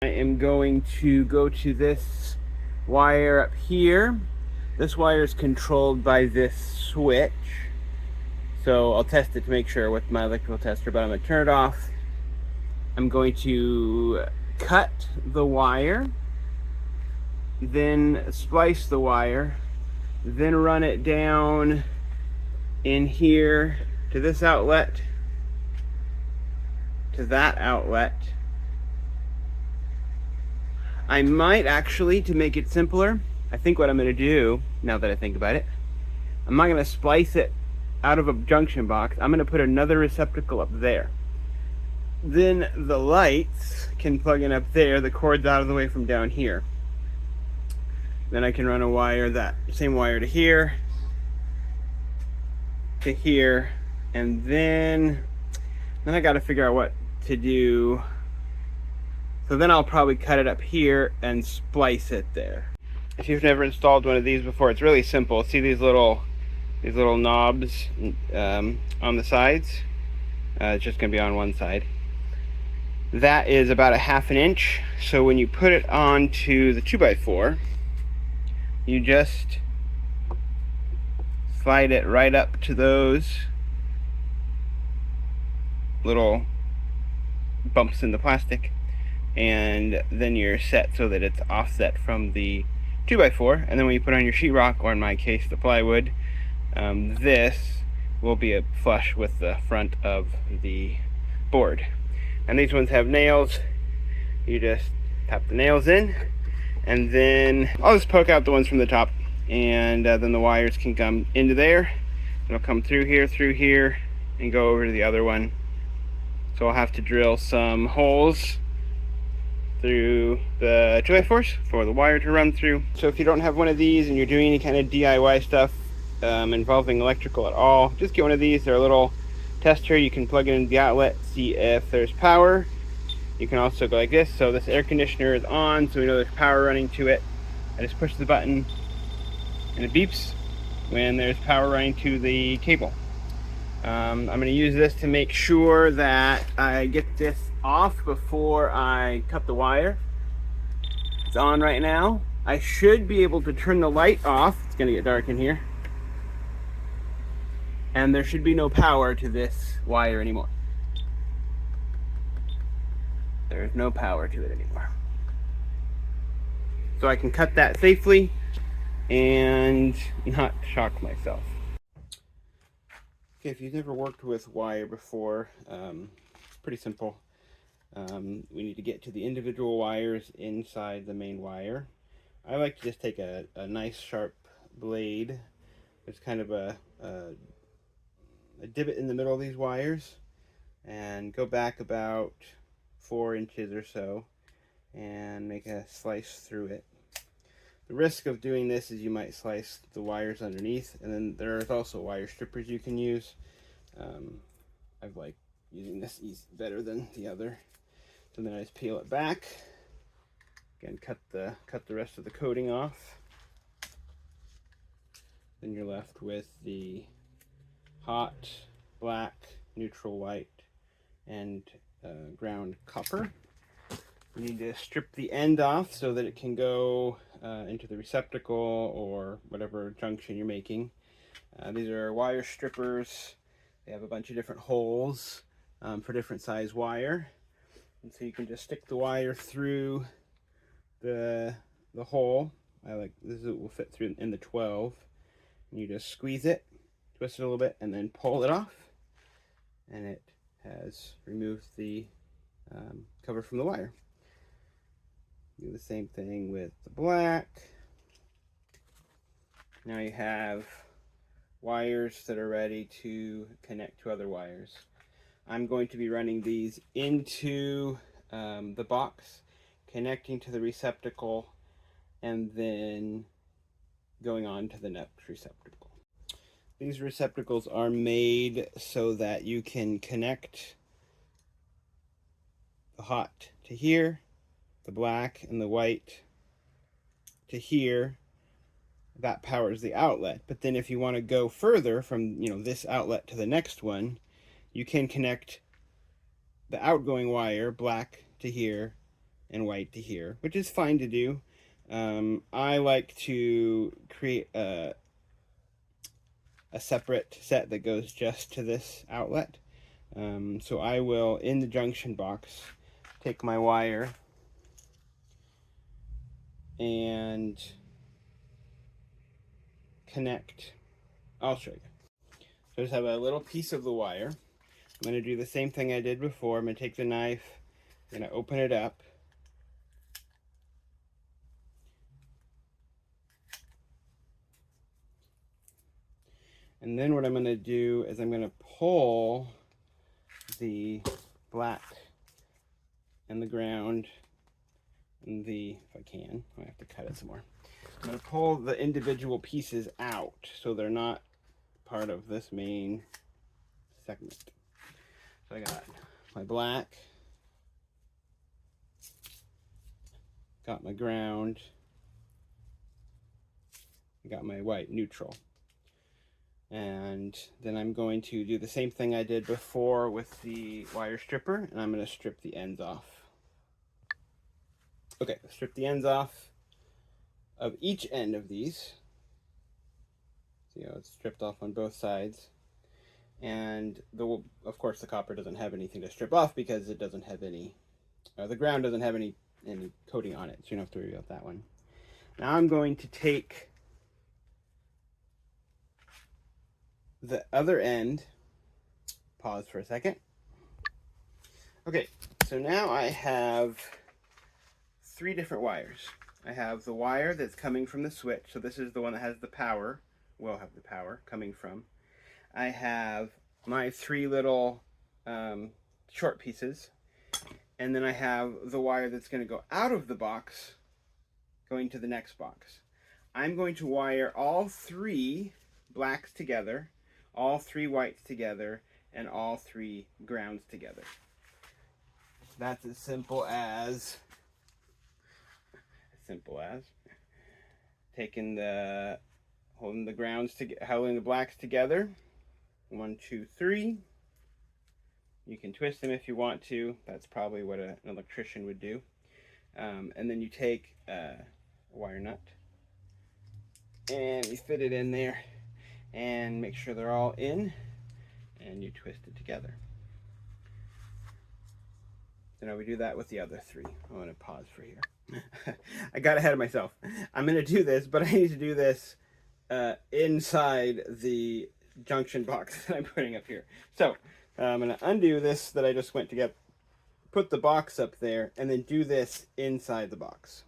I am going to go to this wire up here. This wire is controlled by this switch. So I'll test it to make sure with my electrical tester, but I'm going to turn it off. I'm going to cut the wire, then splice the wire, then run it down in here to this outlet, to that outlet. I might actually, to make it simpler, I think what I'm going to do, now that I think about it, I'm not going to splice it out of a junction box. I'm going to put another receptacle up there. Then the lights can plug in up there, the cord's out of the way from down here. Then I can run a wire, that same wire to here, and then I got to figure out what to do. So then I'll probably cut it up here and splice it there. If you've never installed one of these before, it's really simple. See these little knobs on the sides? It's just going to be on one side. That is about a 1/2 inch. So when you put it onto the 2x4, you just slide it right up to those little bumps in the plastic, and then you're set so that it's offset from the 2x4. And then when you put on your sheetrock, or in my case the plywood, this will be flush with the front of the board. And these ones have nails. You just tap the nails in, and then I'll just poke out the ones from the top, and then the wires can come into there. It'll come through here, and go over to the other one. So I'll have to drill some holes through the 2x4s for the wire to run through. So if you don't have one of these and you're doing any kind of DIY stuff involving electrical at all, just get one of these. They're a little tester. You can plug it into the outlet, see if there's power. You can also go like this. So this air conditioner is on, so we know there's power running to it. I just push the button and it beeps when there's power running to the cable. I'm going to use this to make sure that I get this off before I cut the wire. It's on right now. I should be able to turn the light off. It's going to get dark in here. And there should be no power to this wire anymore. There's no power to it anymore. So I can cut that safely and not shock myself. Okay, if you've never worked with wire before, it's pretty simple. We need to get to the individual wires inside the main wire. I like to just take a nice sharp blade. There's kind of a divot in the middle of these wires, and go back about 4 inches or so and make a slice through it. The risk of doing this is you might slice the wires underneath, and then there's also wire strippers you can use. I've liked using this better than the other. So then I just peel it back. Again, cut the rest of the coating off. Then you're left with the hot, black, neutral white, and ground copper. You need to strip the end off so that it can go into the receptacle or whatever junction you're making. These are wire strippers. They have a bunch of different holes for different size wire. And so you can just stick the wire through the hole. This will fit through in the 12. And you just squeeze it, twist it a little bit, and then pull it off. And it has removed the cover from the wire. Do the same thing with the black. Now you have wires that are ready to connect to other wires. I'm going to be running these into the box, connecting to the receptacle, and then going on to the next receptacle. These receptacles are made so that you can connect the hot to here, the black and the white to here. That powers the outlet. But then if you want to go further from this outlet to the next one, you can connect the outgoing wire, black, to here, and white to here, which is fine to do. I like to create a separate set that goes just to this outlet. So I will, in the junction box, take my wire and connect. I'll show you. So I just have a little piece of the wire. I'm going to do the same thing I did before. I'm going to take the knife, I'm going to open it up. And then what I'm going to do is I'm going to pull the black and the ground and the, if I can, I have to cut it some more. I'm going to pull the individual pieces out so they're not part of this main segment. So I got my black, got my ground, I got my white neutral. And then I'm going to do the same thing I did before with the wire stripper, and I'm going to strip the ends off. Okay, strip the ends off of each end of these. See how it's stripped off on both sides. And of course the copper doesn't have anything to strip off because it doesn't have any, the ground doesn't have any coating on it, so you don't have to worry about that one. Now I'm going to take the other end, pause for a second. Okay, so now I have 3 different wires. I have the wire that's coming from the switch, so this is the one that has the power, will have the power coming from. I have my 3 little short pieces, and then I have the wire that's going to go out of the box going to the next box. I'm going to wire all 3 blacks together, all 3 whites together, and all 3 grounds together. That's as simple as taking holding the grounds together, holding the blacks together. 1, 2, 3. You can twist them if you want to. That's probably what an electrician would do. And then you take a wire nut and you fit it in there and make sure they're all in, and you twist it together. So now we do that with the other 3. I'm going to pause for here. I got ahead of myself. I'm going to do this, but I need to do this inside the junction box that I'm putting up here. So I'm going to undo this that I just went to get, put the box up there, and then do this inside the box.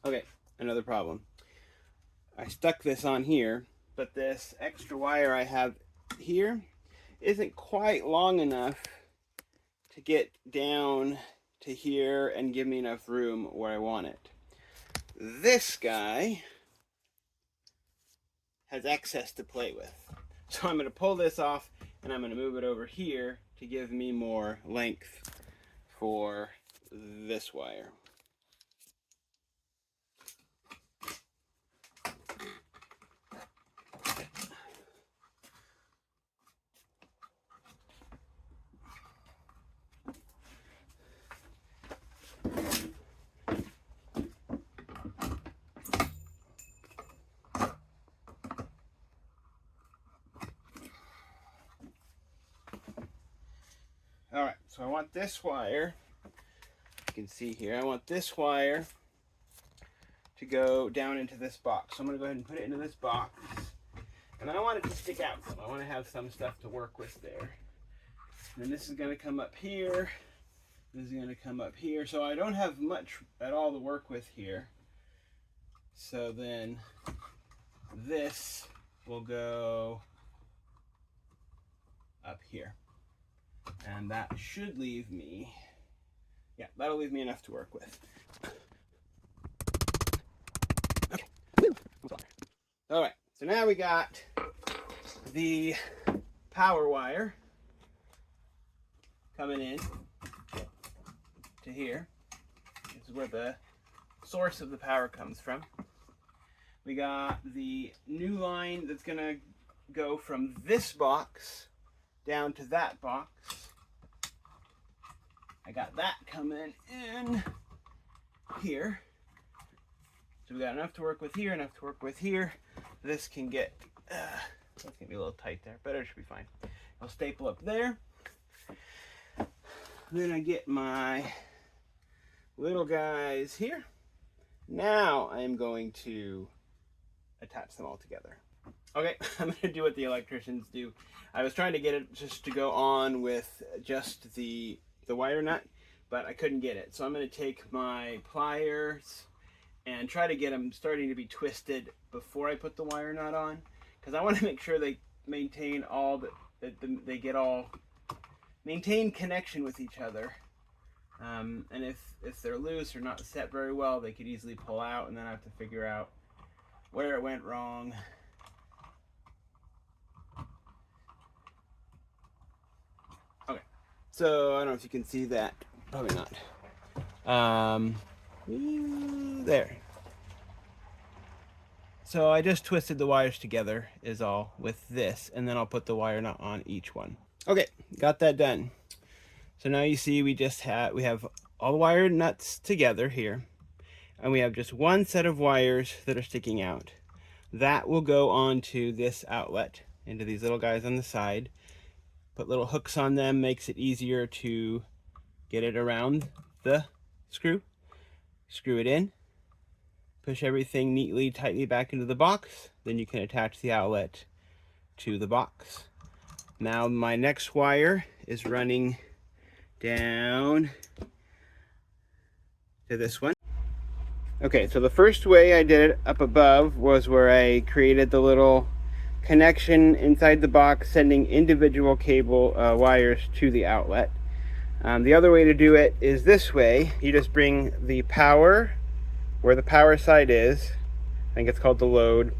Okay, another problem. I stuck this on here, but this extra wire I have here isn't quite long enough to get down to here and give me enough room where I want it. This guy has excess to play with. So I'm going to pull this off and I'm going to move it over here to give me more length for this wire. Alright, so I want this wire, you can see here, I want this wire to go down into this box. So I'm going to go ahead and put it into this box. And I want it to stick out some. I want to have some stuff to work with there. And this is going to come up here. This is going to come up here. So I don't have much at all to work with here. So then this will go up here. And that should leave me, yeah, that'll leave me enough to work with. Okay. All right, so now we got the power wire coming in to here. This is where the source of the power comes from. We got the new line that's going to go from this box down to that box. I got that coming in here. So we got enough to work with here, enough to work with here. This can get, that's going to be a little tight there, but it should be fine. I'll staple up there. Then I get my little guys here. Now I'm going to attach them all together. Okay, I'm going to do what the electricians do. I was trying to get it just to go on with just the wire nut, but I couldn't get it. So I'm going to take my pliers and try to get them starting to be twisted before I put the wire nut on, because I want to make sure they maintain they get all maintain connection with each other. And if they're loose or not set very well, they could easily pull out, and then I have to figure out where it went wrong. Okay, so I don't know if you can see that. Probably not. There. So I just twisted the wires together is all with this, and then I'll put the wire nut on each one. Okay, got that done. So now you see we have all the wire nuts together here, and we have just one set of wires that are sticking out. That will go onto this outlet, into these little guys on the side. Put little hooks on them, makes it easier to get it around the screw. Screw it in, push everything neatly, tightly back into the box, then you can attach the outlet to the box. Now my next wire is running down to this one. Okay, so the first way I did it up above was where I created the little connection inside the box, sending individual cable wires to the outlet. The other way to do it is this way. You just bring the power where the power side is. I think it's called the load.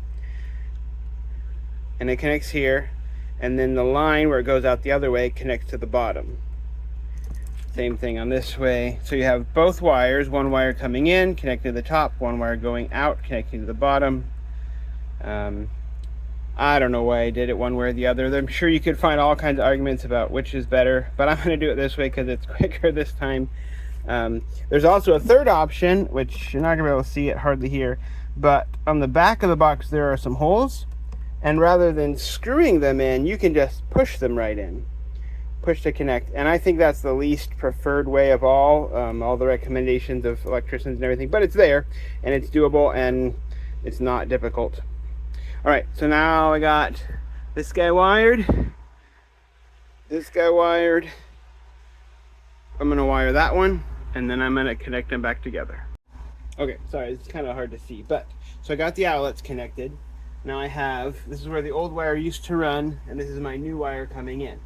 And it connects here. And then the line where it goes out the other way connects to the bottom. Same thing on this way. So you have both wires, one wire coming in, connecting to the top, one wire going out, connecting to the bottom. I don't know why I did it one way or the other. I'm sure you could find all kinds of arguments about which is better, but I'm going to do it this way because it's quicker this time. There's also a third option, which you're not going to be able to see it hardly here, but on the back of the box there are some holes, and rather than screwing them in, you can just push them right in. Push to connect, and I think that's the least preferred way of all the recommendations of electricians and everything, but it's there, and it's doable, and it's not difficult. Alright, so now I got this guy wired, this guy wired. I'm going to wire that one, and then I'm going to connect them back together. Okay, sorry, it's kind of hard to see, but so I got the outlets connected. Now I have, this is where the old wire used to run, and this is my new wire coming in.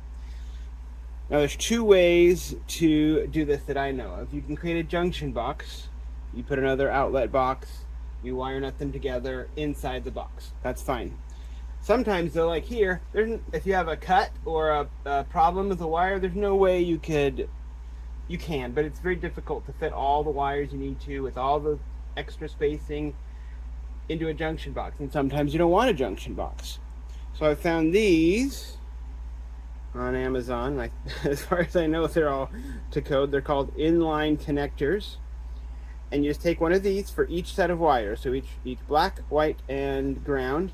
Now there's two ways to do this that I know of. You can create a junction box. You put another outlet box, you wire nut them together inside the box. That's fine. Sometimes though, like here, if you have a cut or a problem with the wire, there's no way you can, but it's very difficult to fit all the wires you need to with all the extra spacing into a junction box. And sometimes you don't want a junction box. So I found these on Amazon. As far as I know, they're all to code. They're called inline connectors, and you just take one of these for each set of wires, so each black, white, and ground,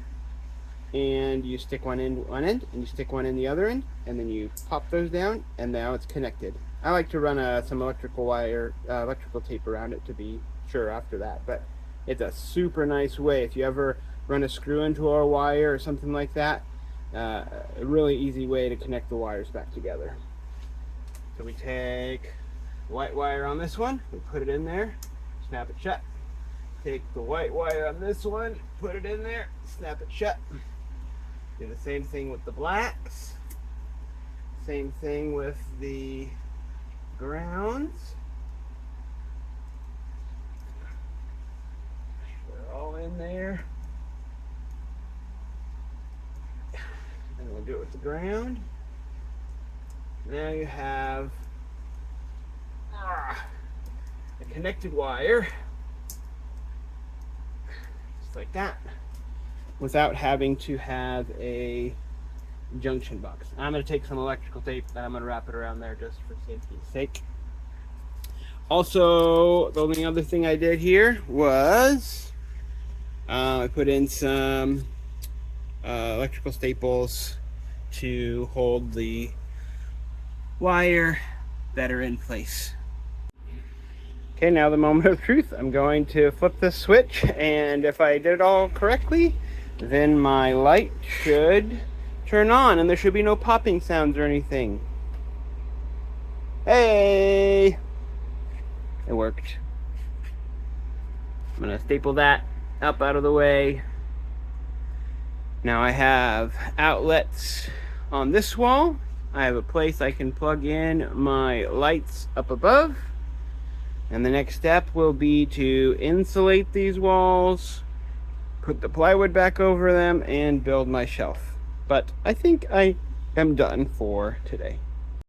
and you stick one in one end and you stick one in the other end, and then you pop those down, and now it's connected. I like to run some electrical tape around it to be sure after that, but it's a super nice way if you ever run a screw into a wire or something like that. A really easy way to connect the wires back together. So we take the white wire on this one, we put it in there, snap it shut. Take the white wire on this one, put it in there, snap it shut. Do the same thing with the blacks. Same thing with the grounds. They're all in there. And we'll do it with the ground. Now you have a connected wire, just like that, without having to have a junction box. I'm going to take some electrical tape and I'm going to wrap it around there just for safety's sake. Also, the only other thing I did here was I put in some electrical staples to hold the wire that are in place. Okay, now the moment of truth. I'm going to flip this switch, and if I did it all correctly, then my light should turn on and there should be no popping sounds or anything. Hey! It worked. I'm gonna staple that up out of the way. Now I have outlets on this wall. I have a place I can plug in my lights up above. And the next step will be to insulate these walls, put the plywood back over them, and build my shelf. But I think I am done for today.